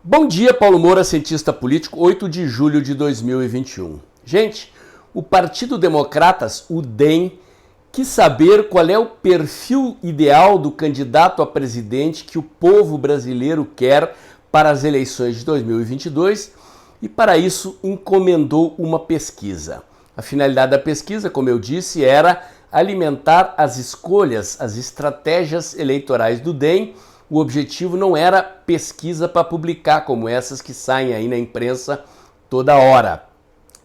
Bom dia, Paulo Moura, cientista político, 8 de julho de 2021. Gente, o Partido Democratas, o DEM, quis saber qual é o perfil ideal do candidato a presidente que o povo brasileiro quer para as eleições de 2022 e, para isso, encomendou uma pesquisa. A finalidade da pesquisa, como eu disse, era alimentar as escolhas, as estratégias eleitorais do DEM. O objetivo não era pesquisa para publicar, como essas que saem aí na imprensa toda hora.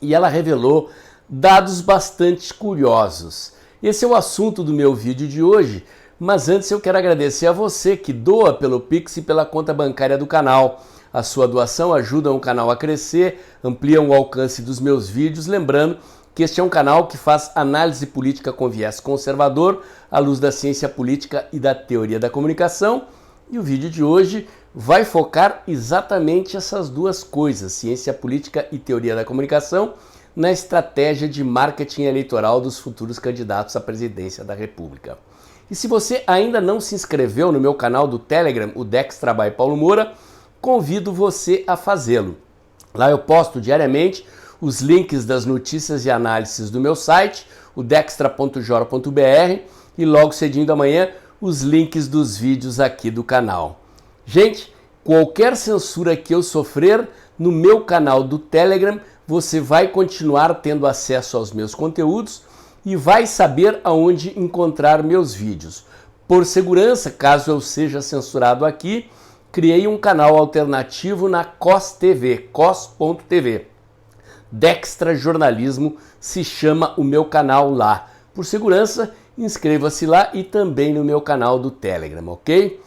E ela revelou dados bastante curiosos. Esse é o assunto do meu vídeo de hoje, mas antes eu quero agradecer a você que doa pelo Pix e pela conta bancária do canal. A sua doação ajuda o canal a crescer, amplia o alcance dos meus vídeos, lembrando que este é um canal que faz análise política com viés conservador, à luz da ciência política e da teoria da comunicação. E o vídeo de hoje vai focar exatamente essas duas coisas, ciência política e teoria da comunicação, na estratégia de marketing eleitoral dos futuros candidatos à presidência da República. E se você ainda não se inscreveu no meu canal do Telegram, o Dextra by Paulo Moura, convido você a fazê-lo. Lá eu posto diariamente os links das notícias e análises do meu site, o dextra.jor.br, e logo cedinho da manhã os links dos vídeos aqui do canal. Gente, qualquer censura que eu sofrer no meu canal do Telegram, você vai continuar tendo acesso aos meus conteúdos e vai saber aonde encontrar meus vídeos. Por segurança, caso eu seja censurado aqui, criei um canal alternativo na COS.TV, cos.tv. Dextra Jornalismo se chama o meu canal lá. Por segurança, inscreva-se lá e também no meu canal do Telegram, ok?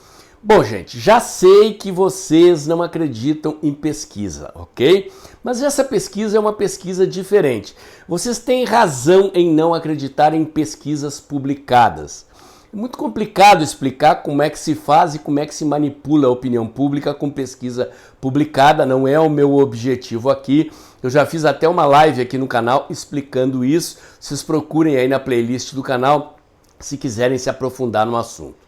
Bom, gente, já sei que vocês não acreditam em pesquisa, ok? Mas essa pesquisa é uma pesquisa diferente. Vocês têm razão em não acreditar em pesquisas publicadas. É muito complicado explicar como é que se faz e como é que se manipula a opinião pública com pesquisa publicada, não é o meu objetivo aqui. Eu já fiz até uma live aqui no canal explicando isso. Vocês procurem aí na playlist do canal se quiserem se aprofundar no assunto.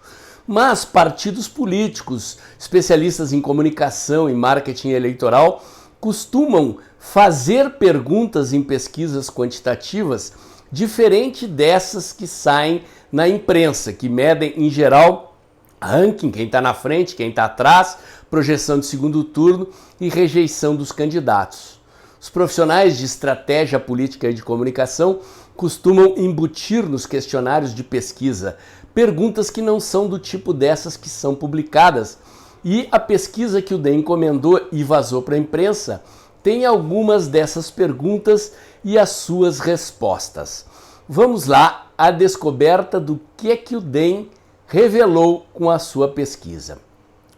Mas partidos políticos, especialistas em comunicação e marketing eleitoral, costumam fazer perguntas em pesquisas quantitativas diferente dessas que saem na imprensa, que medem, em geral, ranking, quem está na frente, quem está atrás, projeção de segundo turno e rejeição dos candidatos. Os profissionais de estratégia política e de comunicação costumam embutir nos questionários de pesquisa perguntas que não são do tipo dessas que são publicadas. E a pesquisa que o DEM encomendou e vazou para a imprensa tem algumas dessas perguntas e as suas respostas. Vamos lá à descoberta do que o DEM revelou com a sua pesquisa.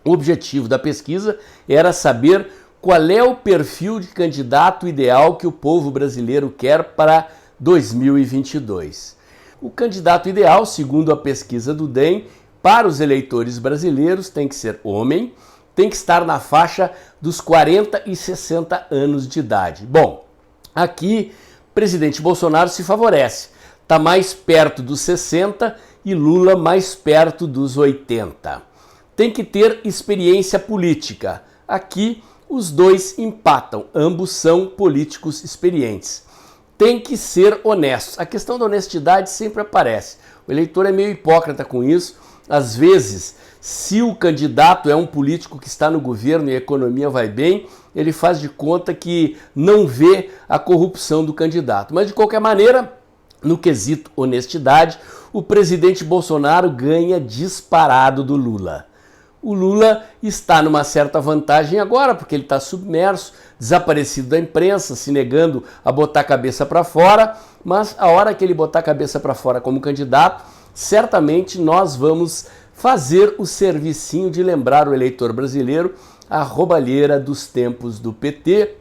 O objetivo da pesquisa era saber qual é o perfil de candidato ideal que o povo brasileiro quer para 2022. O candidato ideal, segundo a pesquisa do DEM, para os eleitores brasileiros tem que ser homem, tem que estar na faixa dos 40 e 60 anos de idade. Bom, aqui o presidente Bolsonaro se favorece, está mais perto dos 60 e Lula mais perto dos 80. Tem que ter experiência política. Aqui os dois empatam, ambos são políticos experientes. Tem que ser honesto. A questão da honestidade sempre aparece. O eleitor é meio hipócrita com isso. Às vezes, se o candidato é um político que está no governo e a economia vai bem, ele faz de conta que não vê a corrupção do candidato. Mas, de qualquer maneira, no quesito honestidade, o presidente Bolsonaro ganha disparado do Lula. O Lula está numa certa vantagem agora, porque ele está submerso, desaparecido da imprensa, se negando a botar a cabeça para fora, mas a hora que ele botar a cabeça para fora como candidato, certamente nós vamos fazer o servicinho de lembrar o eleitor brasileiro a roubalheira dos tempos do PT.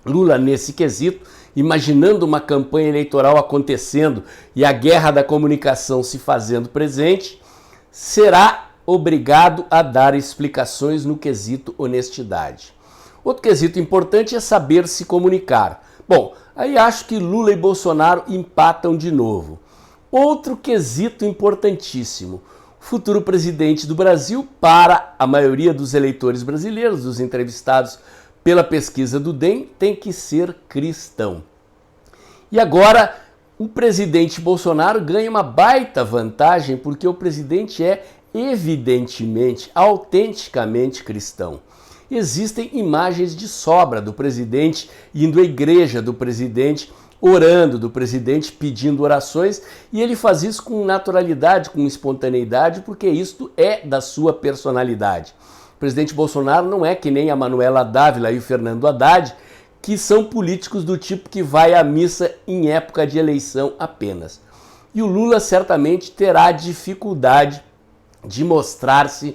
Lula, nesse quesito, imaginando uma campanha eleitoral acontecendo e a guerra da comunicação se fazendo presente, será obrigado a dar explicações no quesito honestidade. Outro quesito importante é saber se comunicar. Bom, aí acho que Lula e Bolsonaro empatam de novo. Outro quesito importantíssimo, futuro presidente do Brasil, para a maioria dos eleitores brasileiros, dos entrevistados pela pesquisa do DEM, tem que ser cristão. E agora o presidente Bolsonaro ganha uma baita vantagem porque o presidente é evidentemente, autenticamente cristão. Existem imagens de sobra do presidente indo à igreja, do presidente orando, do presidente pedindo orações, e ele faz isso com naturalidade, com espontaneidade, porque isto é da sua personalidade. O presidente Bolsonaro não é que nem a Manuela Dávila e o Fernando Haddad, que são políticos do tipo que vai à missa em época de eleição apenas. E o Lula certamente terá dificuldade de mostrar-se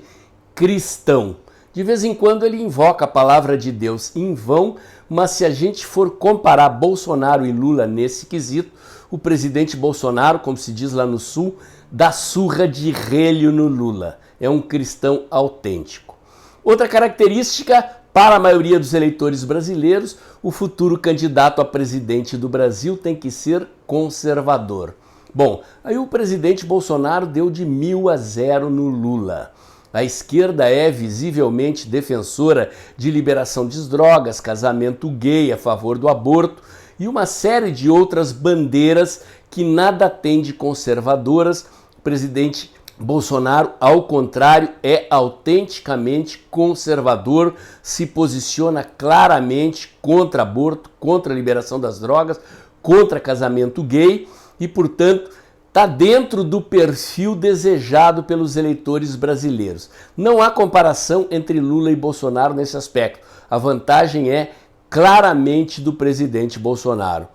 cristão. De vez em quando ele invoca a palavra de Deus em vão, mas se a gente for comparar Bolsonaro e Lula nesse quesito, o presidente Bolsonaro, como se diz lá no Sul, dá surra de relho no Lula. É um cristão autêntico. Outra característica, para a maioria dos eleitores brasileiros, o futuro candidato a presidente do Brasil tem que ser conservador. Bom, aí o presidente Bolsonaro deu de 1.000-0 no Lula. A esquerda é visivelmente defensora de liberação de drogas, casamento gay, a favor do aborto e uma série de outras bandeiras que nada tem de conservadoras. O presidente Bolsonaro, ao contrário, é autenticamente conservador, se posiciona claramente contra aborto, contra a liberação das drogas, contra casamento gay e, portanto, está dentro do perfil desejado pelos eleitores brasileiros. Não há comparação entre Lula e Bolsonaro nesse aspecto. A vantagem é claramente do presidente Bolsonaro.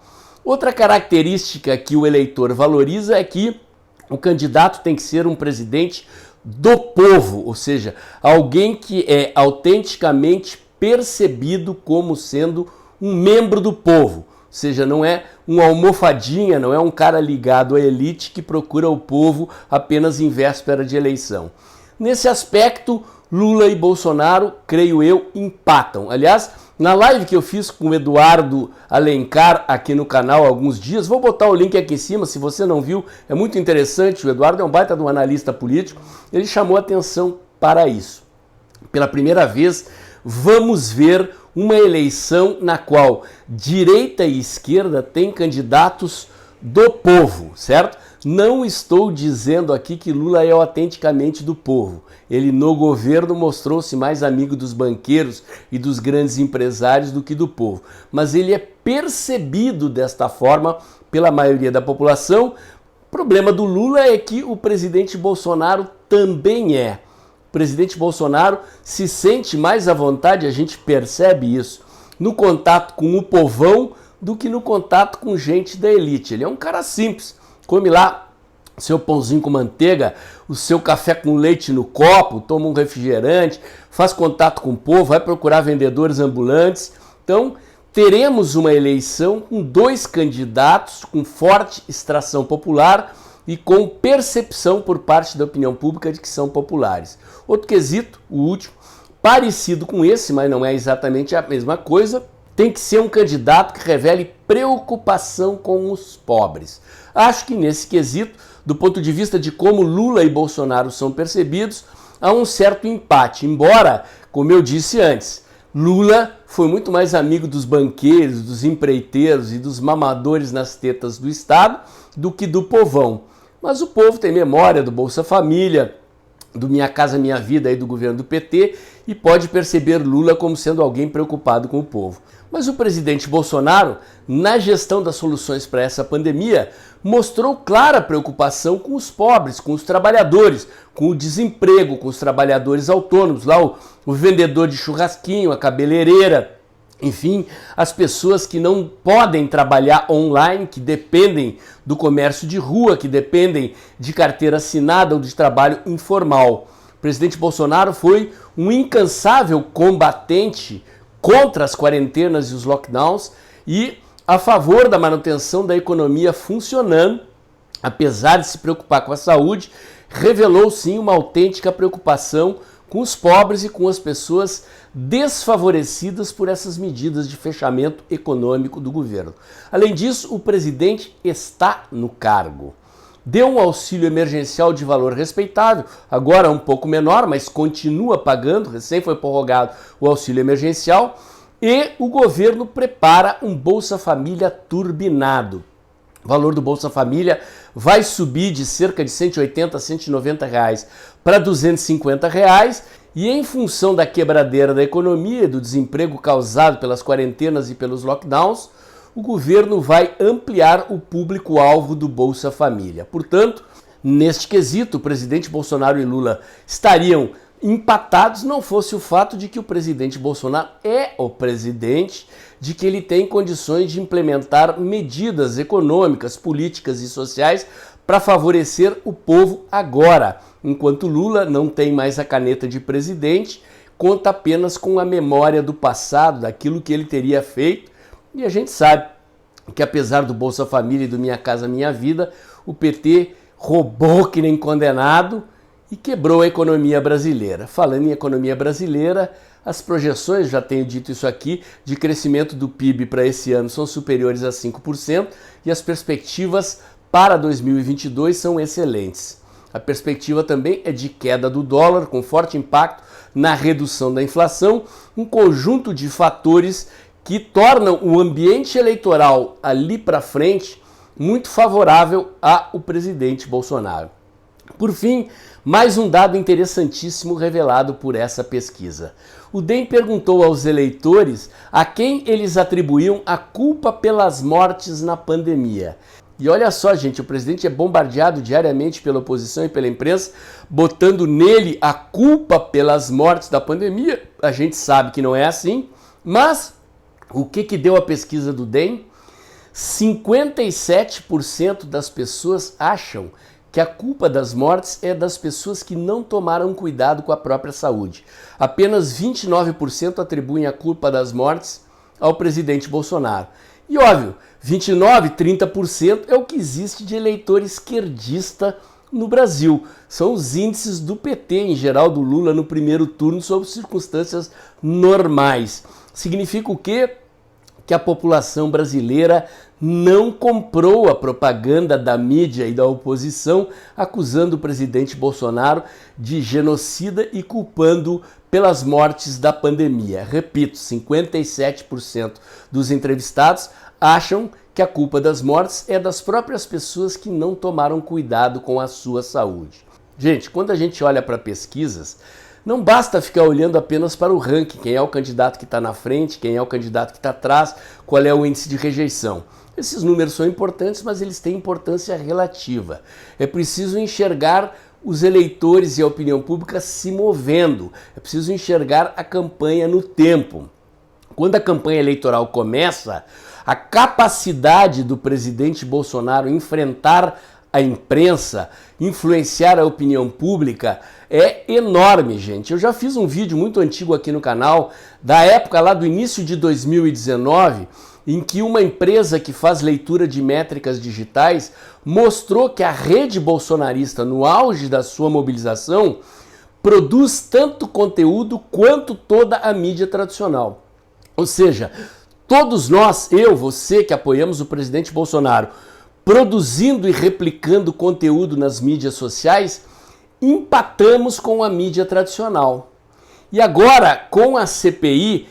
Outra característica que o eleitor valoriza é que o candidato tem que ser um presidente do povo, ou seja, alguém que é autenticamente percebido como sendo um membro do povo. Ou seja, não é um almofadinha, não é um cara ligado à elite que procura o povo apenas em véspera de eleição. Nesse aspecto, Lula e Bolsonaro, creio eu, empatam. Aliás, na live que eu fiz com o Eduardo Alencar aqui no canal há alguns dias, vou botar o link aqui em cima, se você não viu, é muito interessante. O Eduardo é um baita de um analista político, ele chamou atenção para isso. Pela primeira vez, vamos ver uma eleição na qual direita e esquerda têm candidatos do povo, certo? Não estou dizendo aqui que Lula é autenticamente do povo. Ele no governo mostrou-se mais amigo dos banqueiros e dos grandes empresários do que do povo. Mas ele é percebido desta forma pela maioria da população. O problema do Lula é que o presidente Bolsonaro também é. O presidente Bolsonaro se sente mais à vontade, a gente percebe isso, no contato com o povão do que no contato com gente da elite. Ele é um cara simples, come lá seu pãozinho com manteiga, o seu café com leite no copo, toma um refrigerante, faz contato com o povo, vai procurar vendedores ambulantes. Então, teremos uma eleição com dois candidatos com forte extração popular e com percepção por parte da opinião pública de que são populares. Outro quesito, o último, parecido com esse, mas não é exatamente a mesma coisa, tem que ser um candidato que revele preocupação com os pobres. Acho que nesse quesito, do ponto de vista de como Lula e Bolsonaro são percebidos, há um certo empate, embora, como eu disse antes, Lula foi muito mais amigo dos banqueiros, dos empreiteiros e dos mamadores nas tetas do Estado do que do povão. Mas o povo tem memória do Bolsa Família, do Minha Casa Minha Vida aí do governo do PT e pode perceber Lula como sendo alguém preocupado com o povo. Mas o presidente Bolsonaro, na gestão das soluções para essa pandemia, mostrou clara preocupação com os pobres, com os trabalhadores, com o desemprego, com os trabalhadores autônomos, lá o vendedor de churrasquinho, a cabeleireira, enfim, as pessoas que não podem trabalhar online, que dependem do comércio de rua, que dependem de carteira assinada ou de trabalho informal. O presidente Bolsonaro foi um incansável combatente contra as quarentenas e os lockdowns e a favor da manutenção da economia funcionando, apesar de se preocupar com a saúde, revelou sim uma autêntica preocupação com os pobres e com as pessoas desfavorecidas por essas medidas de fechamento econômico do governo. Além disso, o presidente está no cargo. deu um auxílio emergencial de valor respeitável, agora um pouco menor, mas continua pagando, recém foi prorrogado o auxílio emergencial, e o governo prepara um Bolsa Família turbinado. O valor do Bolsa Família vai subir de cerca de 180 a 190 reais para 250 reais, e em função da quebradeira da economia e do desemprego causado pelas quarentenas e pelos lockdowns, o governo vai ampliar o público-alvo do Bolsa Família. Portanto, neste quesito, o presidente Bolsonaro e Lula estariam empatados, não fosse o fato de que o presidente Bolsonaro é o presidente, de que ele tem condições de implementar medidas econômicas, políticas e sociais para favorecer o povo agora, enquanto Lula não tem mais a caneta de presidente, conta apenas com a memória do passado, daquilo que ele teria feito, e a gente sabe que apesar do Bolsa Família e do Minha Casa Minha Vida, o PT roubou que nem condenado e quebrou a economia brasileira. Falando em economia brasileira, as projeções, já tenho dito isso aqui, de crescimento do PIB para esse ano são superiores a 5% e as perspectivas para 2022 são excelentes. A perspectiva também é de queda do dólar, com forte impacto na redução da inflação, um conjunto de fatores que tornam o ambiente eleitoral ali para frente muito favorável ao presidente Bolsonaro. Por fim, mais um dado interessantíssimo revelado por essa pesquisa. O DEM perguntou aos eleitores a quem eles atribuíam a culpa pelas mortes na pandemia. E olha só, gente, o presidente é bombardeado diariamente pela oposição e pela imprensa, botando nele a culpa pelas mortes da pandemia. A gente sabe que não é assim, mas o que deu a pesquisa do DEM? 57% das pessoas acham que a culpa das mortes é das pessoas que não tomaram cuidado com a própria saúde. Apenas 29% atribuem a culpa das mortes ao presidente Bolsonaro. E óbvio, 29%, 30% é o que existe de eleitor esquerdista no Brasil. São os índices do PT, em geral do Lula, no primeiro turno, sob circunstâncias normais. Significa o quê? Que a população brasileira não comprou a propaganda da mídia e da oposição, acusando o presidente Bolsonaro de genocida e culpando pelas mortes da pandemia. Repito, 57% dos entrevistados acham que a culpa das mortes é das próprias pessoas que não tomaram cuidado com a sua saúde. Gente, quando a gente olha para pesquisas, não basta ficar olhando apenas para o ranking, quem é o candidato que está na frente, quem é o candidato que está atrás, qual é o índice de rejeição. Esses números são importantes, mas eles têm importância relativa. É preciso enxergar os eleitores e a opinião pública se movendo. É preciso enxergar a campanha no tempo. Quando a campanha eleitoral começa, a capacidade do presidente Bolsonaro enfrentar a imprensa, influenciar a opinião pública é enorme, gente. Eu já fiz um vídeo muito antigo aqui no canal, da época lá do início de 2019, em que uma empresa que faz leitura de métricas digitais mostrou que a rede bolsonarista, no auge da sua mobilização, produz tanto conteúdo quanto toda a mídia tradicional. Ou seja, todos nós, eu, você que apoiamos o presidente Bolsonaro, produzindo e replicando conteúdo nas mídias sociais, empatamos com a mídia tradicional. E agora, com a CPI,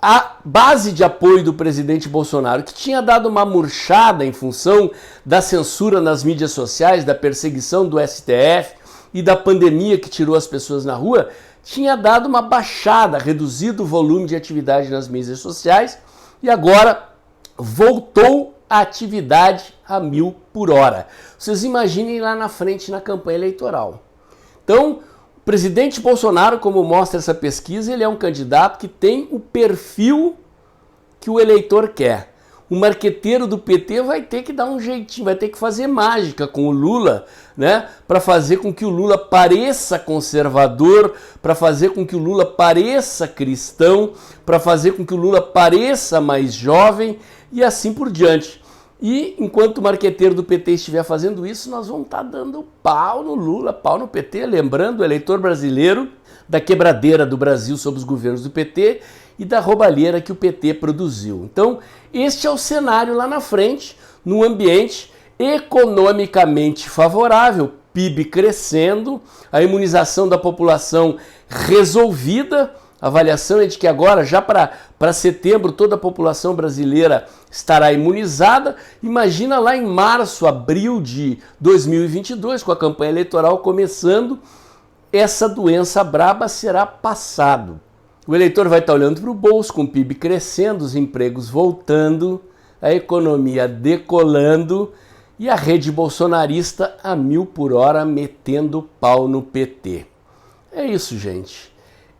a base de apoio do presidente Bolsonaro, que tinha dado uma murchada em função da censura nas mídias sociais, da perseguição do STF e da pandemia que tirou as pessoas na rua, tinha dado uma baixada, reduzido o volume de atividade nas mídias sociais e agora voltou a atividade a 1000 por hora. Vocês imaginem lá na frente na campanha eleitoral. Então, o presidente Bolsonaro, como mostra essa pesquisa, ele é um candidato que tem o perfil que o eleitor quer. O marqueteiro do PT vai ter que dar um jeitinho, vai ter que fazer mágica com o Lula, né, para fazer com que o Lula pareça conservador, para fazer com que o Lula pareça cristão, para fazer com que o Lula pareça mais jovem e assim por diante. E enquanto o marqueteiro do PT estiver fazendo isso, nós vamos estar dando pau no Lula, pau no PT, lembrando o eleitor brasileiro da quebradeira do Brasil sob os governos do PT e da roubalheira que o PT produziu. Então, este é o cenário lá na frente, num ambiente economicamente favorável, PIB crescendo, a imunização da população resolvida. A avaliação é de que agora, já para setembro, toda a população brasileira estará imunizada. Imagina lá em março, abril de 2022, com a campanha eleitoral começando, essa doença braba será passado. O eleitor vai estar olhando para o bolso, com o PIB crescendo, os empregos voltando, a economia decolando e a rede bolsonarista a 1000 por hora metendo pau no PT. É isso, gente.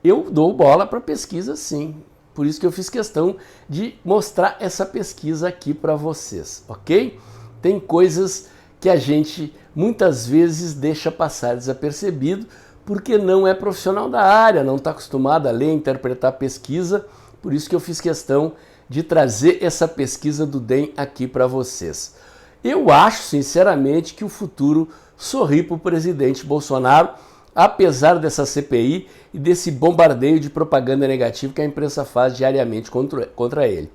Eu dou bola para pesquisa, sim. Por isso que eu fiz questão de mostrar essa pesquisa aqui para vocês, ok? Tem coisas que a gente muitas vezes deixa passar desapercebido porque não é profissional da área, não está acostumado a ler, interpretar pesquisa. Por isso que eu fiz questão de trazer essa pesquisa do DEM aqui para vocês. Eu acho, sinceramente, que o futuro sorri para o presidente Bolsonaro, apesar dessa CPI e desse bombardeio de propaganda negativa que a imprensa faz diariamente contra ele.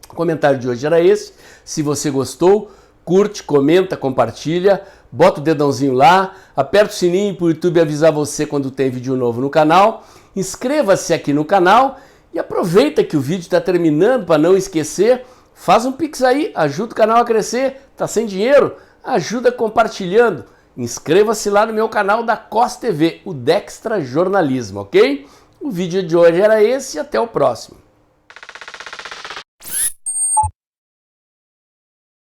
O comentário de hoje era esse. Se você gostou, curte, comenta, compartilha, bota o dedãozinho lá, aperta o sininho para o YouTube avisar você quando tem vídeo novo no canal, inscreva-se aqui no canal e aproveita que o vídeo está terminando para não esquecer, faz um Pix aí, ajuda o canal a crescer, tá sem dinheiro? Ajuda compartilhando. Inscreva-se lá no meu canal da COS TV, o Dextra Jornalismo, ok? O vídeo de hoje era esse e até o próximo.